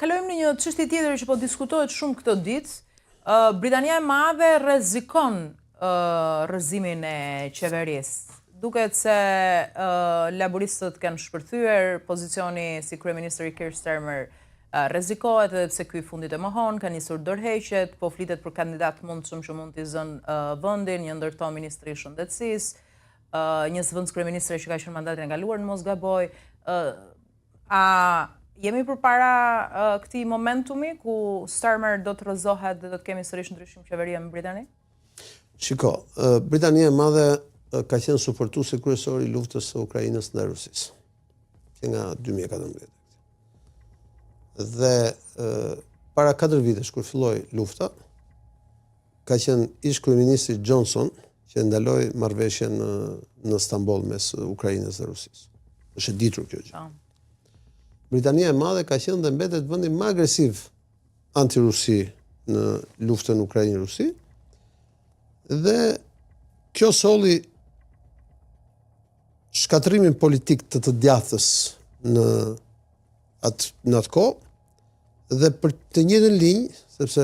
Kalojmë në një çështje tjetër që po diskutohet shumë këtë ditë. Britania e Madhe rrezikon rrëzimin e qeverisë. Duket se laboristët kanë shpërthyer pozicioni si kryeministri Keir Starmer rrezikohet edhe pse ky fundit e mohon, ka nisur dorëheqjet, po flitet për kandidat mundshëm që mund t'i zënë vendin, një ndërto ministri i shëndetësisë, një zëvendës kryeministri që ka qenë mandatin e kaluar në mos gaboj. Jemi përpara këtij momentumi ku Starmer do të rrëzohet dhe do të kemi sërish ndryshim qeverie në Britani? Shiko, Britania e Madhe ka qenë suportuesi kryesor i luftës së Ukrainës ndaj Rusisë, që nga 2014. Dhe para 4 vitesh kur filloi lufta, ka qenë ish kryeministri Johnson që ndaloi marrëveshjen në Stamboll mes Ukrainës dhe Rusisë. Është e ditur kjo gjë. Britania e Madhe ka qenë dhe mbetet vendi më agresiv anti-Rusi në luftën Ukrainë-Rusi, dhe kjo solli shkatrimin politik të djathës në atë kohë, dhe për të njëjtën linjë, sepse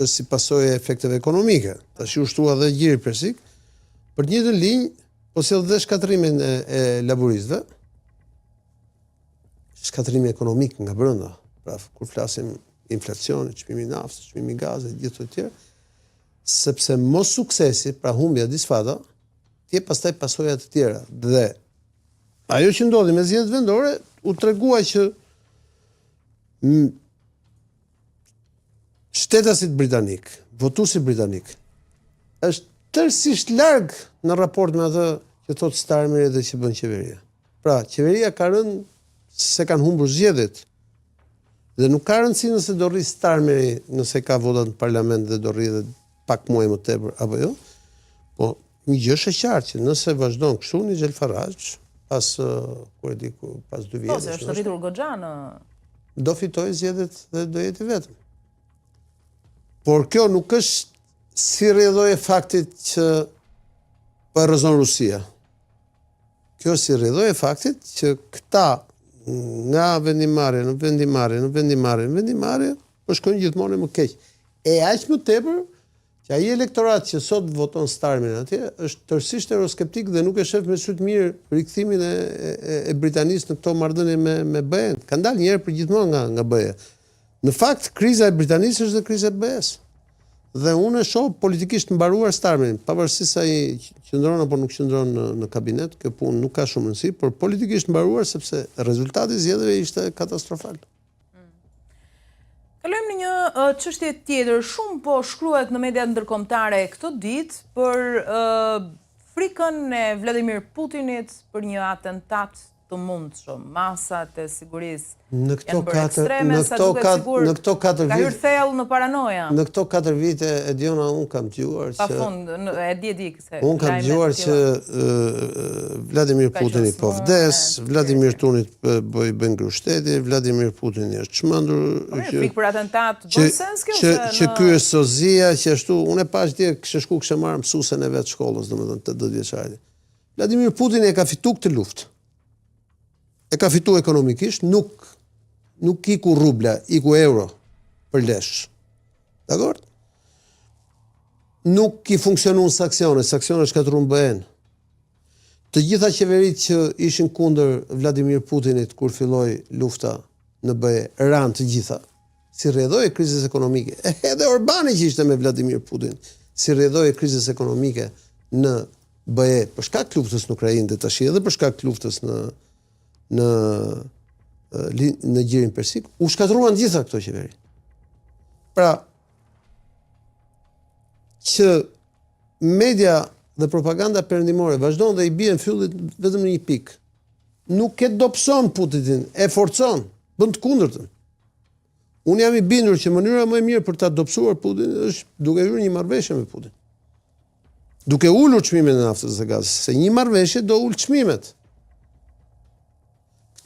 është si pasojë e efekteve ekonomike, tash u shtrua dhe gjiri persik, për të njëjtën linjë po sjell dhe shkatrimin e laboristëve, shkatrimi ekonomik nga brenda. Pra, kur flasim inflacioni, çmimi i naftës, çmimi i gazit, gjithë të tjerë, sepse mos suksesi, pra humbja disfata, tje pastaj pasoja të tjera. Dhe ajo që ndodhi me zgjedhjet vendore u tregua që shtetasit britanik, votuesi britanik, është tërësisht larg në raport me atë që thot Starmeri dhe që bën qeveria. Pra, qeveria ka rënë se kanë humbur zgjedhjet. Dhe nuk ka rëndësi nëse do rri Starmeri, nëse ka votat në parlament dhe do rri edhe pak muaj më tepër apo jo. Po një gjë është e qartë që nëse vazhdon kështu Nigel Farage pas 2 vjetësh. Po, se është rritur goxha në do fitojë zgjedhjet dhe do jetë i vetëm. Por kjo nuk është si rrjedhoi e faktit që po rrezon Rusia. Kjo është si rrjedhoi e faktit që këta nga vendimarrje në vendimarrje, po shkojnë gjithmonë më keq. E aq më tepër që ai elektorat që sot voton Starmerin atje është tërësisht euroskeptik dhe nuk e shef me sy të mirë rikthimin e Britanisë në këto marrëdhënie me BE-n. Ka dalë një herë për gjithmonë nga BE. Në fakt, kriza e Britanisë është dhe kriza e BE-s. Dhe unë e shoh politikisht mbaruar Starmerin, pavarësisht se ai qëndron apo nuk qëndron në kabinet, kjo punë nuk ka shumë rëndësi, por politikisht mbaruar sepse rezultati i zgjedhjeve ishte katastrofal. Kalojmë në një çështje tjetër. Shumë po shkruhet në mediat ndërkombëtare këtë ditë për frikën e Vladimir Putinit për një atentat të mundshëm. Masat e sigurisë në këto 4 ka hyrë thellë në paranoja. Në këto 4 vite e Diona unë kam dëgjuar që pafund e di se unë kam dëgjuar që Vladimir Putini po vdes, Vladimir Tunit bën grushtetje, Vladimir Putini është çmendur, frikë për atentat, bën sens kjo që ky është sozia, që ashtu unë e pash dje kishte marrë mësuesen e vet shkollës, domethënë 80 vjeçari. Vladimir Putini e ka fituar këtë luftë. E ka fitu ekonomikisht, nuk iku rubla, iku euro për lesh. Dakor? Nuk i funksionun sanksionet shkatërruan BE-n. Të gjitha qeverit që ishin kundër Vladimir Putinit kur filloi lufta në BE, ranë të gjitha, si rrjedhoi krizës ekonomike. Edhe Orbani që ishte me Vladimir Putin, si rrjedhoi krizës ekonomike në BE, për shkak të luftës në Ukrainë dhe tash edhe për shkak të luftës në gjirin persik, u shkatruan gjitha këto qeveri. Pra, që media dhe propaganda perëndimore vazhdon dhe i bien fyllit vetëm në një pikë. Nuk e dobëson Putinin, e forcon, bën të kundërtën. Unë jam i bindur që mënyra më e mirë për ta dobësuar Putinin është duke hyrë një marrëveshje me Putin. Duke ulur çmimet e naftës dhe gazit, se një marrëveshje do ul çmimet.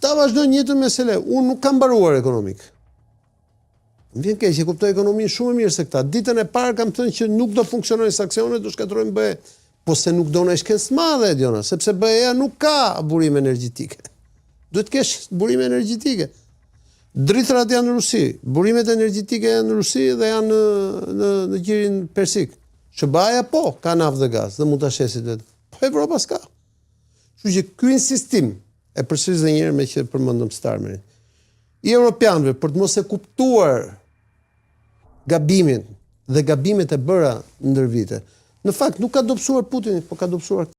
Ta vazhdojnë njëjtën mesele. Unë nuk kam mbaruar ekonomik. Më vjen keq, e kuptoj ekonominë shumë mirë se këta. Ditën e parë kam thënë që nuk do funksionojnë sanksionet, do shkatërrojnë BE. Po se nuk do në shkencë të madhe, Diona, sepse BE-ja nuk ka burim energjetike. Duhet të kesh burim energjetike. Dritërat janë në Rusi, burimet energjetike janë në Rusi dhe janë në gjirin Persik. SBA-ja po, ka naftë dhe gaz dhe mund të shesit vetë. Po Evropa s'ka. Kështu që ky insistim, e përsëris dhe njëherë me që përmendëm Starmerin, i europianëve për të mos e kuptuar gabimin dhe gabimet e bëra ndër vite, në fakt nuk ka dobësuar Putinin, po ka dobësuar